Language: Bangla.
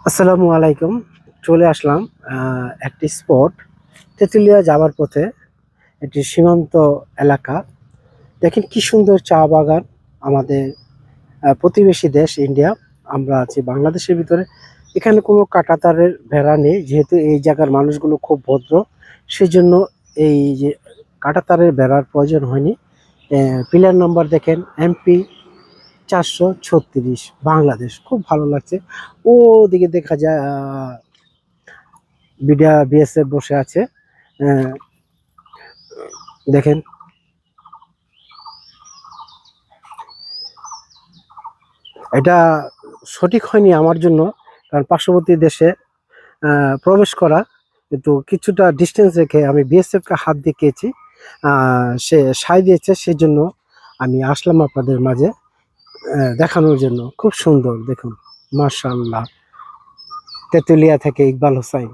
আসসালামু আলাইকুম। চলে আসলাম একটি স্পট তেঁতুলিয়া যাবার পথে। এটি সীমান্ত এলাকা। দেখেন কি সুন্দর চা বাগান। আমাদের প্রতিবেশী দেশ ইন্ডিয়া, আমরা আছি বাংলাদেশের ভিতরে। এখানে কোনো কাঁটাতারের বেড়া নেই, যেহেতু এই জায়গার মানুষগুলো খুব ভদ্র, সেজন্য এই যে কাঁটাতারের বেড়ার প্রয়োজন হয়নি। পিলার নাম্বার দেখেন MP 436 বাংলাদেশ, খুব ভালো লাগছে। ওদিকে দেখা যায় BSF বসে আছে। আহ, দেখেন, এটা সঠিক হয়নি আমার জন্য, কারণ পার্শ্ববর্তী দেশে প্রবেশ করা, কিন্তু কিছুটা ডিস্টেন্স রেখে আমি BSF কে হাত দেখিয়েছি। সে সায় দিয়েছে, সেজন্য আমি আসলাম আপনাদের মাঝে দেখানোর জন্য। খুব সুন্দর দেখুন, মাশাআল্লাহ। তেঁতুলিয়া থেকে ইকবাল হোসাইন।